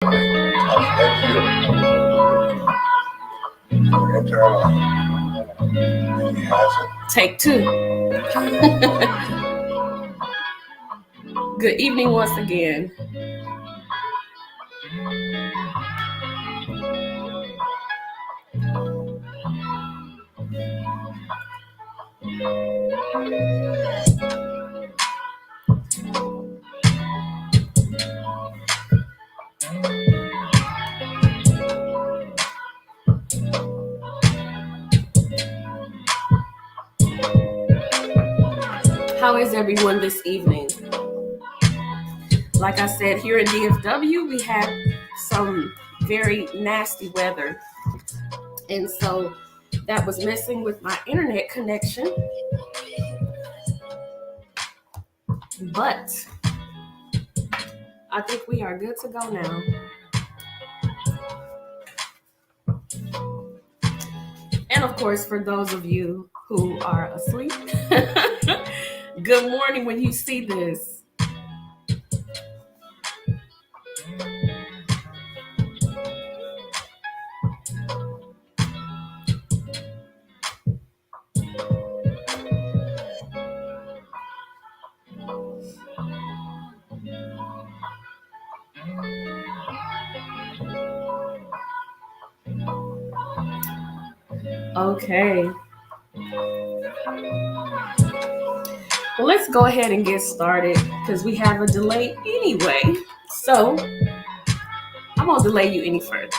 Take two. Good evening once again. How is everyone this evening? Like I said, here in DFW, we have some very nasty weather. And so that was messing with my internet connection. But I think we are good to go now. And of course, for those of you who are asleep, good morning when you see this. Okay. Well, let's go ahead and get started because we have a delay anyway. So I won't delay you any further.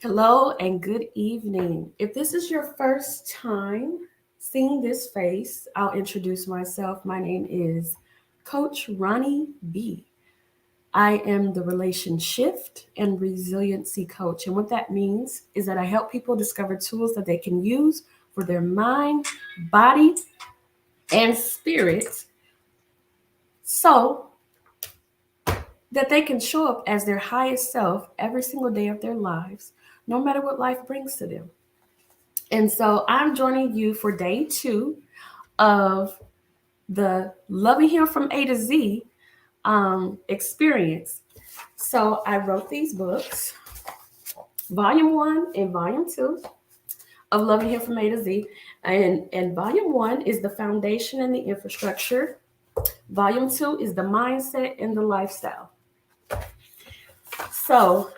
Hello and good evening. If this is your first time seeing this face, I'll introduce myself. My name is Coach Ronnie B. I am the relationship and resiliency coach. And what that means is that I help people discover tools that they can use for their mind, body, and spirit so that they can show up as their highest self every single day of their lives, no matter what life brings to them. And so I'm joining you for day 2 of the Loving Him from A to Z experience. So I wrote these books, Volume 1 and Volume 2 of Loving Him from A to Z. And Volume 1 is the foundation and the infrastructure. Volume 2 is the mindset and the lifestyle. So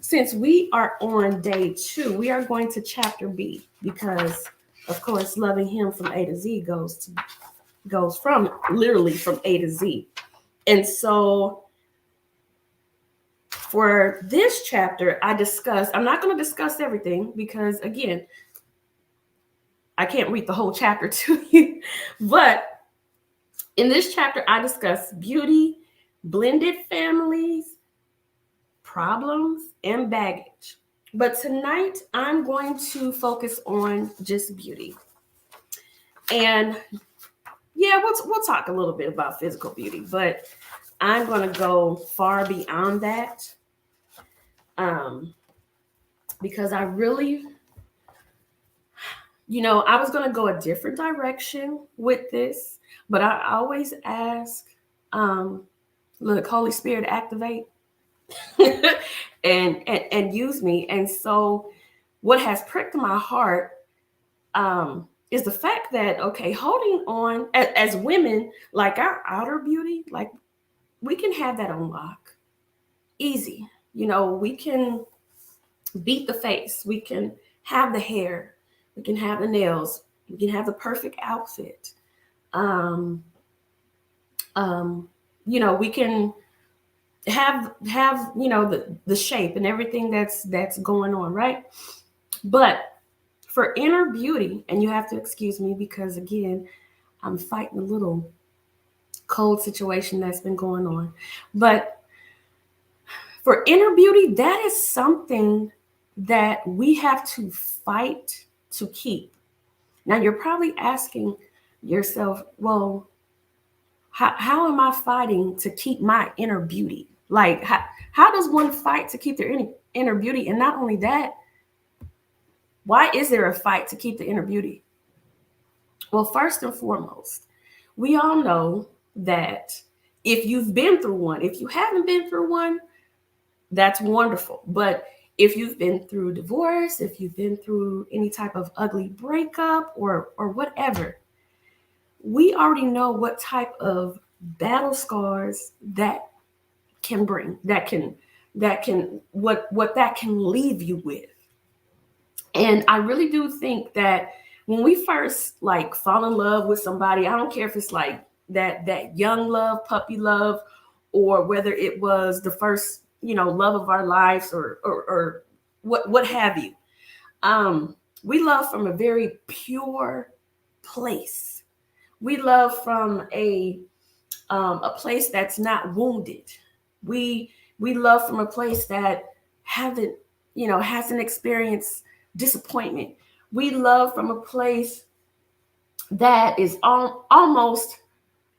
since we are on day 2, we are going to chapter B because, of course, Loving Him from A to Z goes from literally from A to Z. And so for this chapter, I'm not going to discuss everything because, again, I can't read the whole chapter to you. But in this chapter, I discuss beauty, blended families, problems, and baggage. But tonight, I'm going to focus on just beauty. And yeah, we'll talk a little bit about physical beauty, but I'm going to go far beyond that because I really, I was going to go a different direction with this, but I always ask, look, Holy Spirit, activate and use me. And so what has pricked my heart is the fact that, okay, holding on as women, like our outer beauty, like we can have that on lock easy. We can beat the face, we can have the hair, we can have the nails, we can have the perfect outfit. We can have the shape and everything that's going on, right? But for inner beauty, and you have to excuse me because again, I'm fighting a little cold situation that's been going on. But for inner beauty, that is something that we have to fight to keep. Now, you're probably asking yourself, well, how am I fighting to keep my inner beauty? Like, how does one fight to keep their inner beauty? And not only that, why is there a fight to keep the inner beauty? Well, first and foremost, we all know that If you've been through one. If you haven't been through one, that's wonderful. But if you've been through divorce, if you've been through any type of ugly breakup or whatever, we already know what type of battle scars that can bring, that can what that can leave you with. And I really do think that when we first like fall in love with somebody, I don't care if it's like that young love, puppy love, or whether it was the first, love of our lives, or what have you. We love from a very pure place. We love from a place that's not wounded. We love from a place that haven't, hasn't experienced disappointment. We love from a place that is almost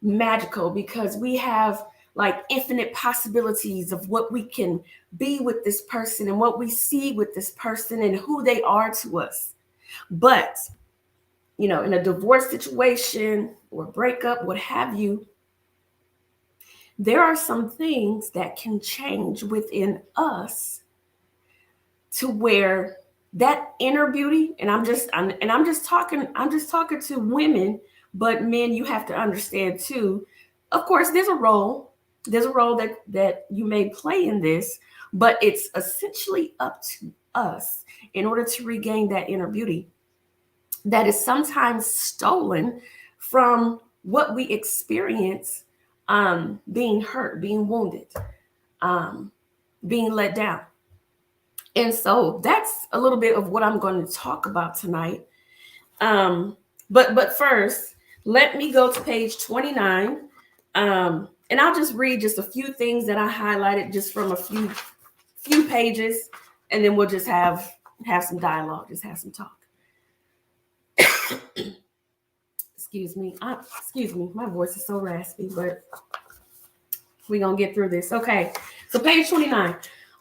magical, because we have like infinite possibilities of what we can be with this person and what we see with this person and who they are to us. But, in a divorce situation or breakup, what have you, there are some things that can change within us to where that inner beauty, and I'm just talking to women, but men, you have to understand too. Of course, there's a role that you may play in this, but it's essentially up to us in order to regain that inner beauty that is sometimes stolen from what we experience, being hurt, being wounded, um, being let down. And so that's a little bit of what I'm going to talk about tonight. But first, let me go to page 29. And I'll just read just a few things that I highlighted just from a few pages, and then we'll just have some dialogue, just have some talk. Excuse me, my voice is so raspy, but we're gonna get through this. Okay, so page 29.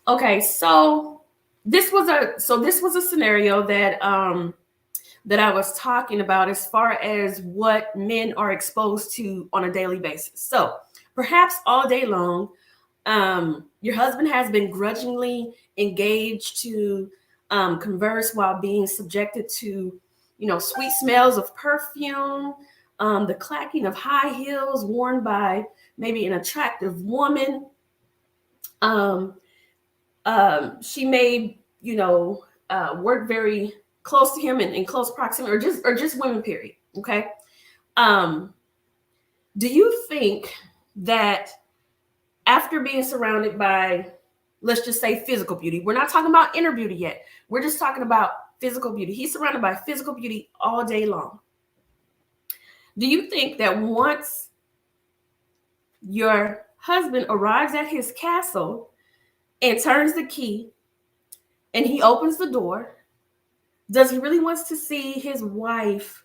Okay, so this was a scenario that I was talking about as far as what men are exposed to on a daily basis. So perhaps all day long, your husband has been grudgingly engaged to converse while being subjected to, sweet smells of perfume, the clacking of high heels worn by maybe an attractive woman. Um, she may, work very close to him in close proximity, or just women, period. Okay. Um, do you think that after being surrounded by, let's just say, physical beauty, we're not talking about inner beauty yet, we're just talking about physical beauty. He's surrounded by physical beauty all day long. Do you think that once your husband arrives at his castle and turns the key and he opens the door, does he really wants to see his wife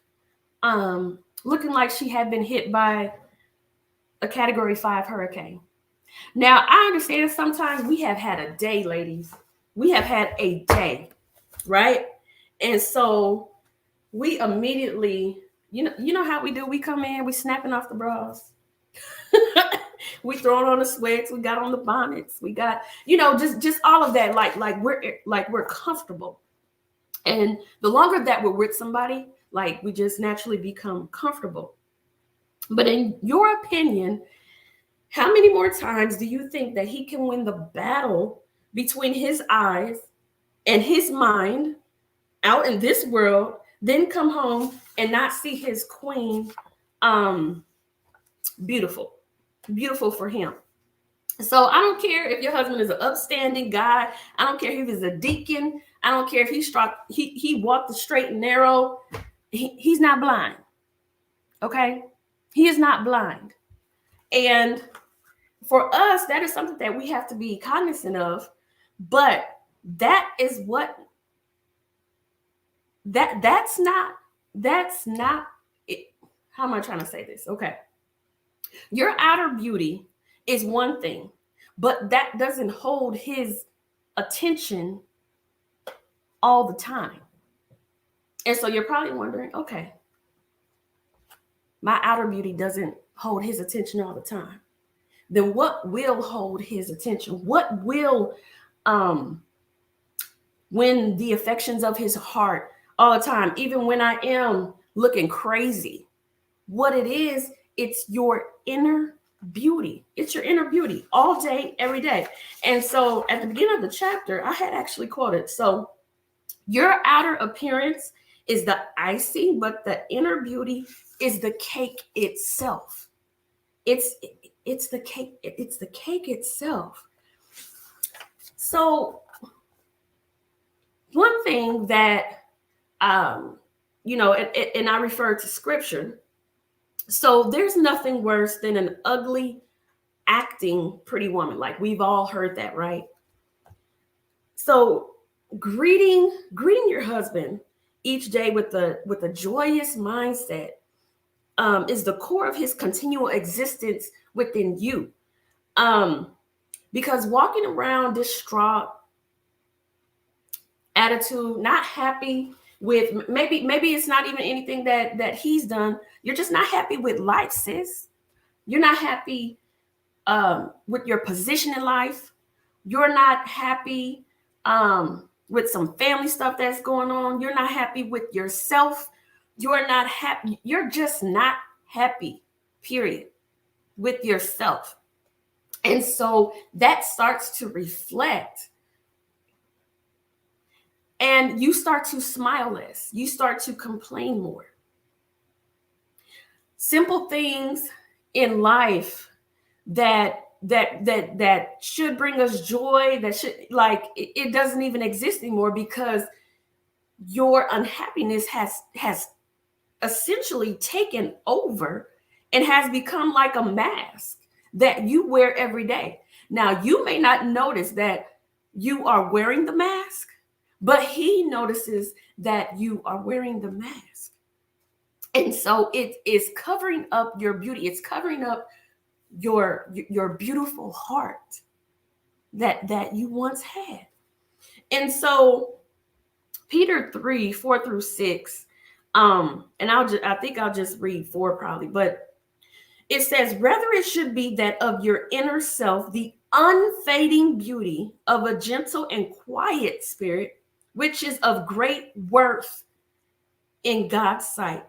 looking like she had been hit by a category 5 hurricane? Now, I understand sometimes we have had a day, ladies. We have had a day, right? And so we immediately, you know how we do. We come in, we snapping off the bras. We throwing on the sweats, we got on the bonnets, we got, just all of that, like we're comfortable. And the longer that we're with somebody, like, we just naturally become comfortable. But in your opinion, how many more times do you think that he can win the battle between his eyes and his mind out in this world, then come home and not see his queen um beautiful, beautiful for him? So I don't care if your husband is an upstanding guy. I don't care if he's a deacon. I don't care if he walked the straight and narrow. He's not blind. Okay? He is not blind. And for us, that is something that we have to be cognizant of. But that is what that's not it. How am I trying to say this? Okay. Your outer beauty is one thing, but that doesn't hold his attention all the time. And so you're probably wondering, okay, my outer beauty doesn't hold his attention all the time. then what will hold his attention? What will um win the affections of his heart all the time, even when I am looking crazy? What it is, it's your inner beauty. It's your inner beauty all day, every day. And so at the beginning of the chapter, I had actually quoted, so your outer appearance is the icing, but the inner beauty is the cake itself. It's it's the cake, it's the cake itself. So one thing that and I refer to scripture. So there's nothing worse than an ugly acting pretty woman. Like we've all heard that, right? So greeting your husband each day with a joyous mindset is the core of his continual existence within you. Um, because walking around distraught, attitude, not happy with maybe it's not even anything that he's done. You're just not happy with life, sis. You're not happy with your position in life. You're not happy with some family stuff that's going on. You're not happy with yourself. You're not happy. You're just not happy, period, with yourself. And so that starts to reflect, and you start to smile less. You start to complain more. Simple things in life that should bring us joy, that should, like, it doesn't even exist anymore because your unhappiness has essentially taken over and has become like a mask that you wear every day. Now you may not notice that you are wearing the mask, but he notices that you are wearing the mask. And so it is covering up your beauty. It's covering up your beautiful heart that you once had. And so Peter 3:4-6, and I think I'll just read 4 probably, but it says, rather it should be that of your inner self, the unfading beauty of a gentle and quiet spirit, which is of great worth in God's sight.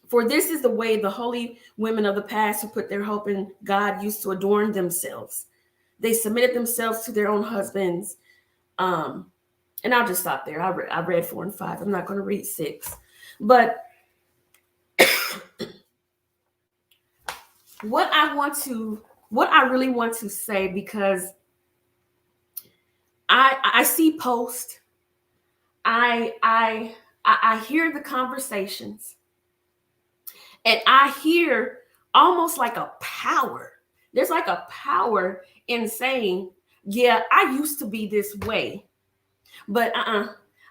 For this is the way the holy women of the past who put their hope in God used to adorn themselves. They submitted themselves to their own husbands. And I'll just stop there. I read 4 and 5. I'm not going to read 6. But what I really want to say, because I see posts, I hear the conversations, and I hear almost like a power. There's like a power in saying, yeah, I used to be this way, but I'm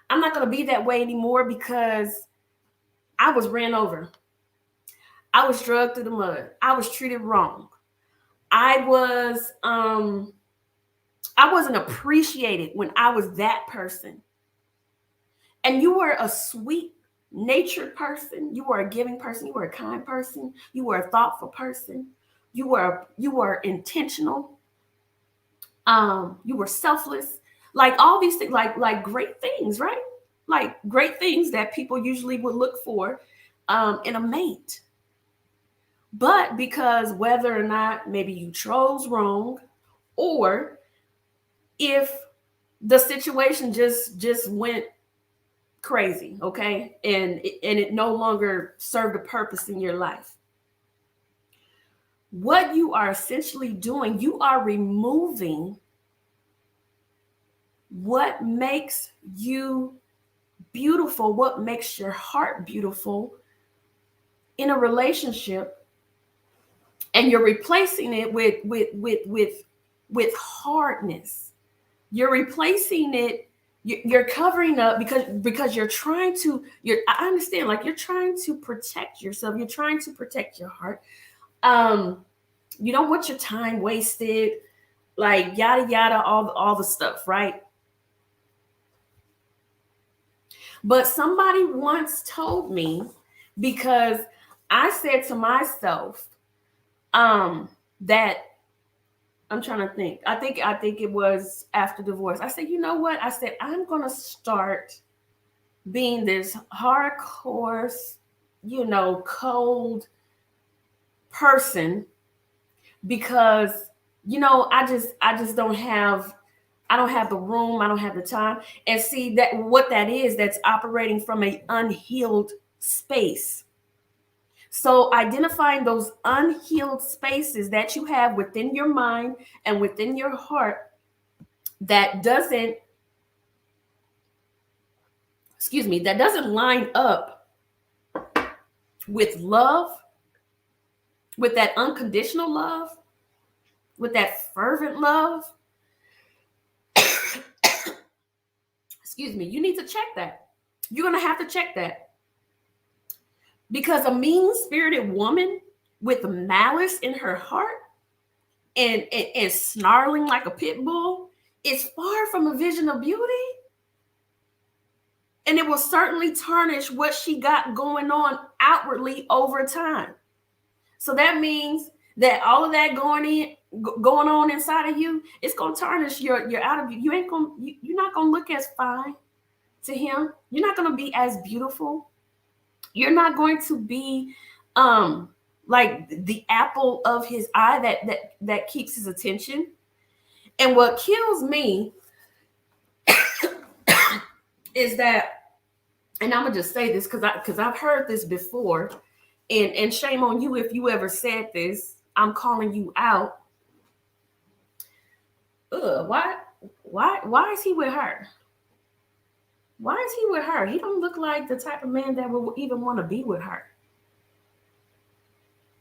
not going to be that way anymore because I was ran over. I was dragged through the mud. I was treated wrong. I wasn't appreciated when I was that person. And you were a sweet natured person. You were a giving person. You were a kind person. You were a thoughtful person. You were intentional. You were selfless. Like all these things, like great things, right? Like great things that people usually would look for in a mate. But because whether or not maybe you chose wrong, or if the situation just went crazy, okay, and it no longer served a purpose in your life, what you are essentially doing, you are removing what makes you beautiful, what makes your heart beautiful in a relationship, and you're replacing it with hardness. You're replacing it. You're covering up because you're trying to. I understand, like you're trying to protect yourself. You're trying to protect your heart. You don't want your time wasted, like yada yada, all the stuff, right? But somebody once told me, because I said to myself, that I'm trying to think. I think it was after divorce. I said, you know what? I said, I'm gonna start being this hardcore, cold person because I just don't have the room, I don't have the time. And see that what that is, that's operating from a unhealed space. So identifying those unhealed spaces that you have within your mind and within your heart that doesn't, that doesn't line up with love, with that unconditional love, with that fervent love. You need to check that. You're going to have to check that. Because a mean-spirited woman with malice in her heart and snarling like a pit bull is far from a vision of beauty. And it will certainly tarnish what she got going on outwardly over time. So that means that all of that going on inside of you, it's gonna tarnish your outer view. You're not gonna look as fine to him. You're not gonna be as beautiful. You're not going to be like the apple of his eye that keeps his attention. And what kills me is that, and I'm gonna just say this because I've heard this before, and shame on you if you ever said this. I'm calling you out. Why is he with her? Why is he with her? He don't look like the type of man that would even want to be with her.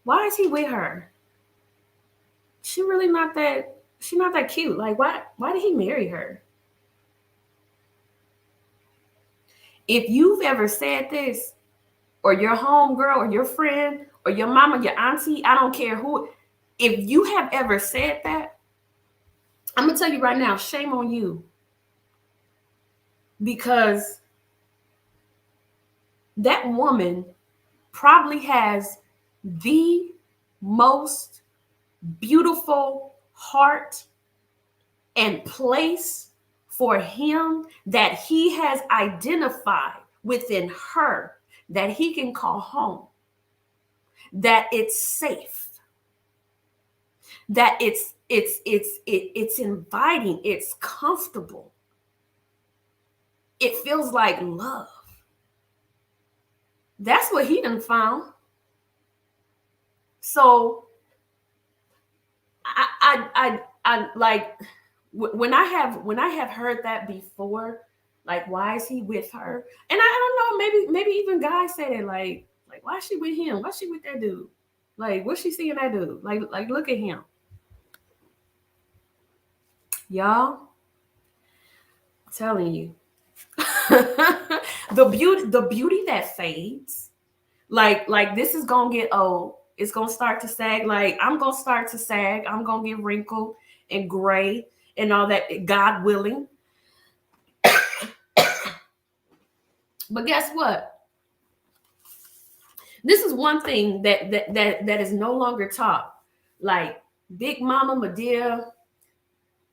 Why is he with her? She's not that cute. Like, why did he marry her? If you've ever said this, or your homegirl, or your friend, or your mama, your auntie, I don't care who, if you have ever said that, I'm gonna tell you right now, shame on you. Because that woman probably has the most beautiful heart and place for him that he has identified within her, that he can call home, that it's safe, that it's inviting, it's comfortable, it feels like love. That's what he done found. So I like when I have heard that before, like, why is he with her? And I don't know, maybe even guys say it, like why is she with him? Why is she with that dude? Like, what's she seeing that dude? Like look at him. Y'all, I'm telling you. the beauty that fades, like this is gonna get old. It's gonna start to sag. Like, I'm gonna start to sag. I'm gonna get wrinkled and gray and all that, God willing. But guess what? This is one thing that is no longer taught. Like, Big Mama, Medea,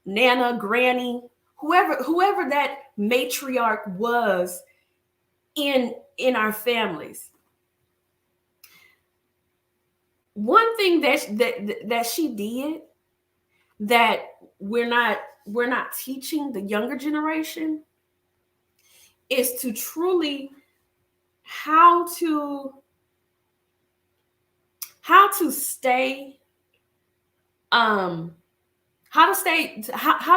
Nana, Granny, whoever that matriarch was in our families. One thing that she did that we're not teaching the younger generation is to truly how to stay how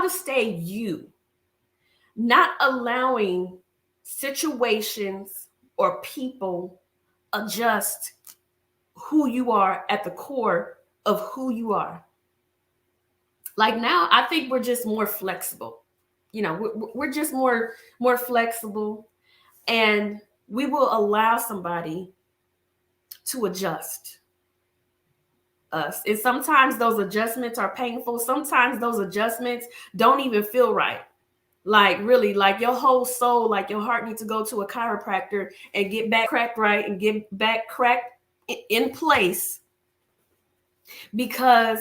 to stay you, not allowing situations or people adjust who you are at the core of who you are. Like, now I think we're just more flexible. We're just more flexible, and we will allow somebody to adjust us. And sometimes those adjustments are painful. Sometimes those adjustments don't even feel right. Like, really, like your whole soul, like your heart needs to go to a chiropractor and get back cracked right and get back cracked in place, because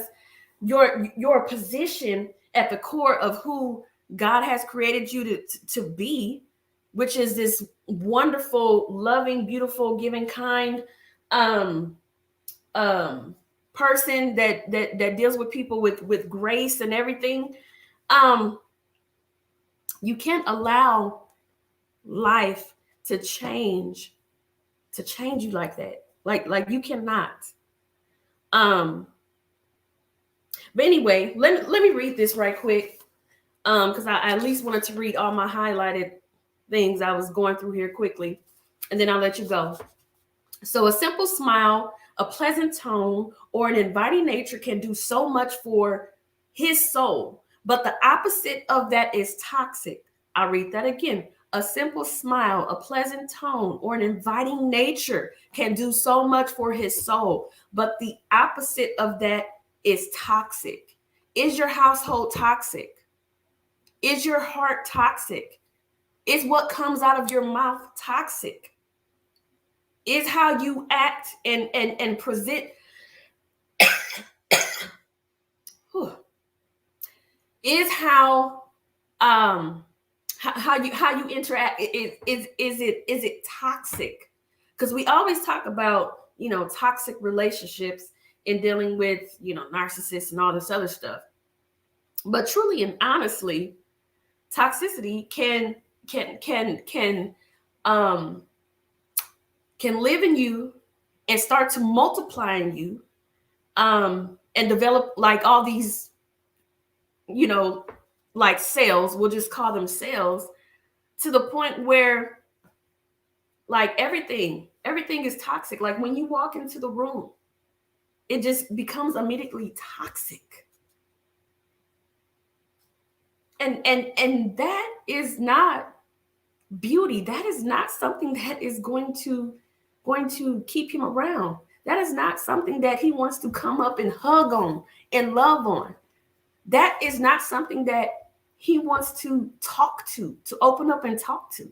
your position at the core of who God has created you to be, which is this wonderful, loving, beautiful, giving, kind um um person that deals with people with grace and everything. um you can't allow life to change you like that. Like you cannot. um but anyway, let me read this right quick, because I at least wanted to read all my highlighted things I was going through here quickly, and then I'll let you go. So a simple smile, a pleasant tone, or an inviting nature can do so much for his soul. But the opposite of that is toxic. I'll read that again. A simple smile, a pleasant tone, or an inviting nature can do so much for his soul. But the opposite of that is toxic. Is your household toxic? Is your heart toxic? Is what comes out of your mouth toxic? Is how you act and present is how you interact. Is it toxic? Because we always talk about toxic relationships in dealing with narcissists and all this other stuff, but truly and honestly, toxicity um can live in you and start to multiply in you, and develop like all these, like cells, we'll just call them cells, to the point where like everything is toxic. Like when you walk into the room, it just becomes immediately toxic. And that is not beauty. That is not something that is going to keep him around. That is not something that he wants to come up and hug on and love on. That is not something that he wants to talk to open up and talk to.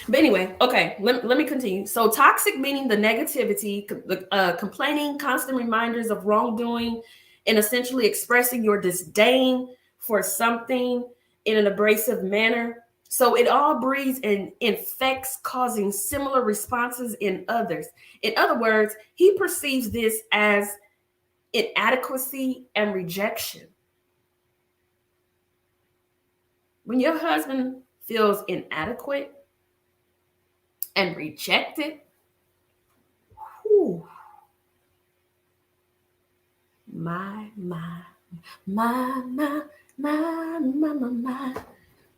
But anyway, okay, let me continue. So toxic meaning the negativity, complaining, constant reminders of wrongdoing, and essentially expressing your disdain for something in an abrasive manner. So it all breeds and infects, causing similar responses in others. In other words, he perceives this as inadequacy and rejection. When your husband feels inadequate and rejected, whew, my,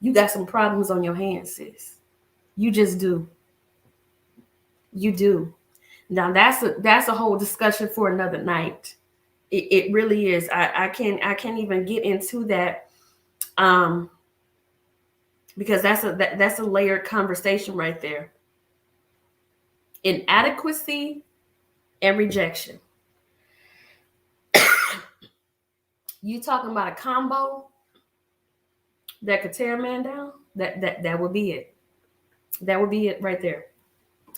you got some problems on your hands, sis. You just do. You do. Now that's a whole discussion for another night. It really is. I can't even get into that, because that's a layered conversation right there. Inadequacy and rejection. You talking about a combo that could tear a man down? That would be it. That would be it right there.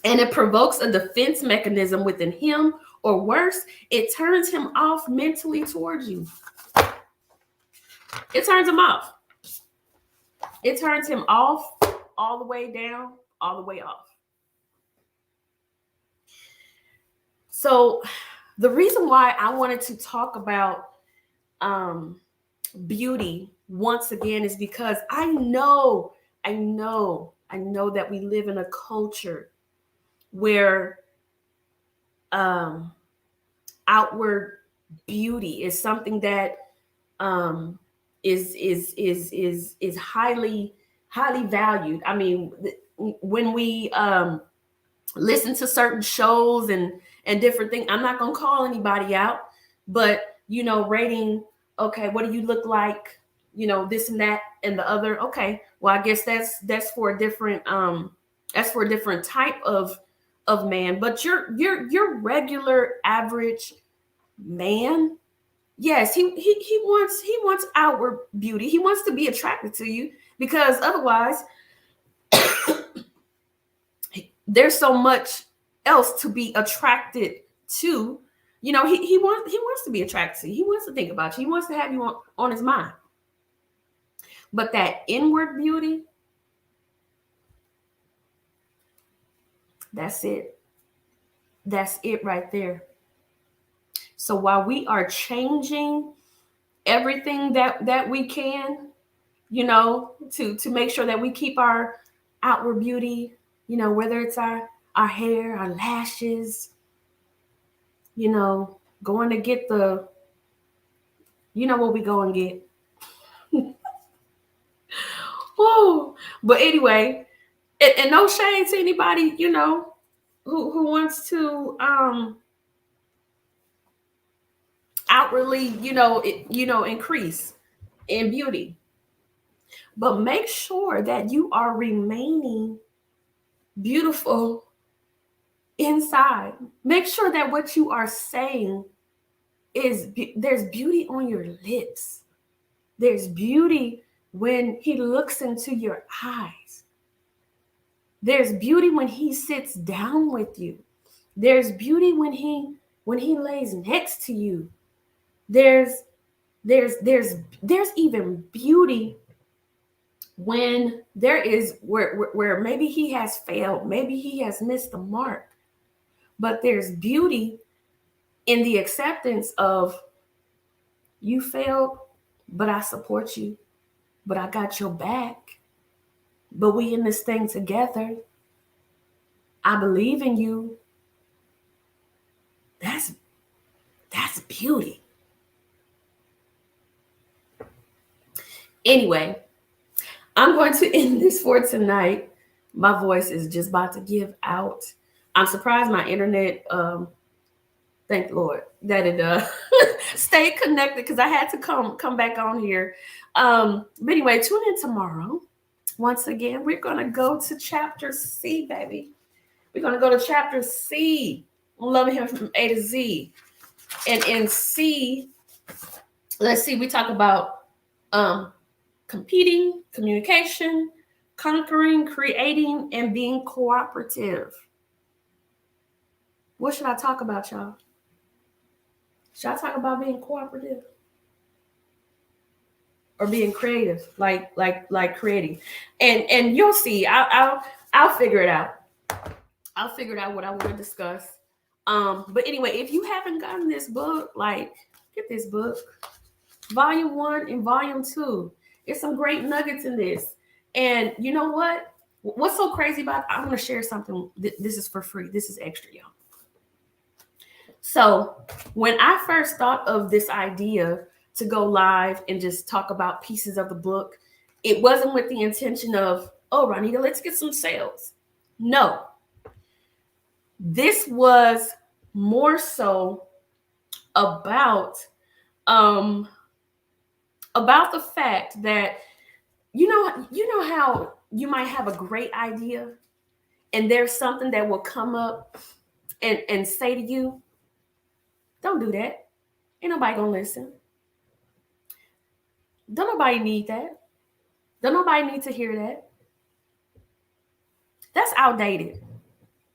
And it provokes a defense mechanism within him, or worse, it turns him off mentally towards you. It turns him off. It turns him off all the way down, all the way off. So the reason why I wanted to talk about beauty once again is because I know that we live in a culture where outward beauty is something that is highly valued. I mean, when we listen to certain shows and different things, I'm not gonna call anybody out, but rating, okay, what do you look like, this and that and the other. Okay, well, I guess that's for a different type of man. But your regular average man, yes, he wants outward beauty. He wants to be attracted to you, because otherwise there's so much else to be attracted to, he wants to be attracted to you. He wants to think about you. He wants to have you on his mind. But that inward beauty, that's it. That's it right there. So while we are changing everything that we can, to make sure that we keep our outward beauty, whether it's our hair, our lashes, going to get what we go and get. Woo. But anyway, and no shade to anybody, who wants to outwardly, increase in beauty. But make sure that you are remaining beautiful inside. Make sure that what you are saying is there's beauty on your lips. There's beauty when he looks into your eyes. There's beauty when he sits down with you. There's beauty when he lays next to you. There's even beauty when there is where maybe he has failed, maybe he has missed the mark. But there's beauty in the acceptance of, you failed, but I support you, but I got your back, but we in this thing together. I believe in you. That's beauty. Anyway, I'm going to end this for tonight. My voice is just about to give out. I'm surprised my internet, thank the Lord that it stayed connected, because I had to come back on here. But anyway, tune in tomorrow. Once again, we're going to go to chapter C, baby. We're going to go to chapter C, loving him from A to Z. And in C, let's see, we talk about competing, communication, conquering, creating, and being cooperative. What should I talk about, y'all? Should I talk about being cooperative or being creative, like creating? And you'll see. I'll figure it out. I'll figure out what I want to discuss. But anyway, if you haven't gotten this book, get this book, Volume 1 and Volume 2. There's some great nuggets in this. And you know what? What's so crazy about it? I'm going to share something. This is for free. This is extra, y'all. So when I first thought of this idea to go live and just talk about pieces of the book, it wasn't with the intention of, oh, Ronita, let's get some sales. No. This was more so about the fact that you know how you might have a great idea and there's something that will come up and say to you, don't do that. Ain't nobody gonna listen. Don't nobody need that. Don't nobody need to hear that. That's outdated.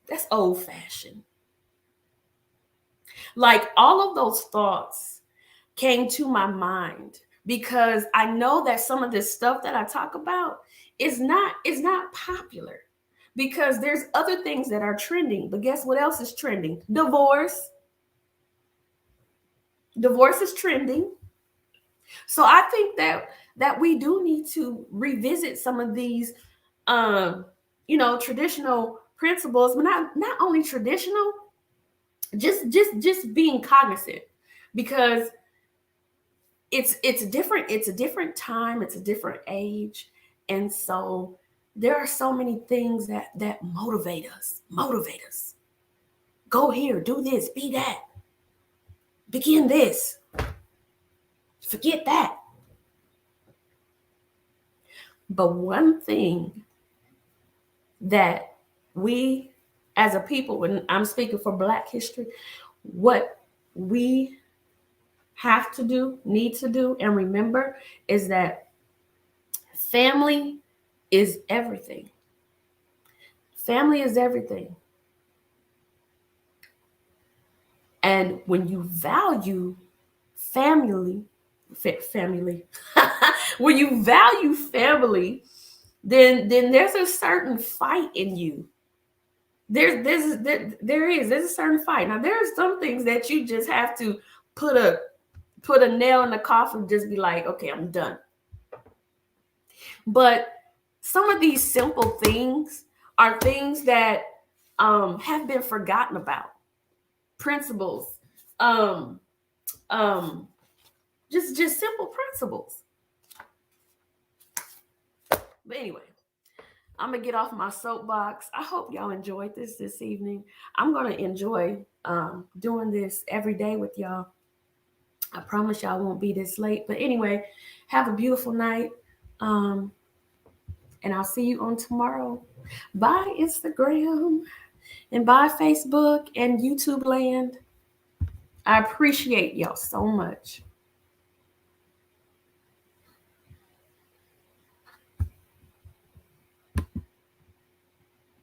That's old-fashioned. Like, all of those thoughts came to my mind because I know that some of this stuff that I talk about is not popular, because there's other things that are trending. But guess what else is trending? Divorce. Divorce is trending. So I think that we do need to revisit some of these traditional principles, but not only traditional, just being cognizant, because it's different. It's a different time. It's a different age. And so there are so many things that motivate us. Go here, do this, be that, begin this, forget that. But one thing that we as a people, and I'm speaking for Black history, what we have to do, need to do, and remember is that family is everything. Family is everything. And when you value family, family, when you value family, then there's a certain fight in you. There's a certain fight. Now there's some things that you just have to put a put a nail in the coffin, just be like, okay, I'm done. But some of these simple things are things that have been forgotten about. Principles, um, um, just simple principles. But anyway, I'm gonna get off my soapbox. I hope y'all enjoyed this evening. I'm gonna enjoy doing this every day with y'all. I promise y'all won't be this late. But anyway, have a beautiful night. Um, and I'll see you on tomorrow. Bye, Instagram, and bye, Facebook and YouTube land. I appreciate y'all so much.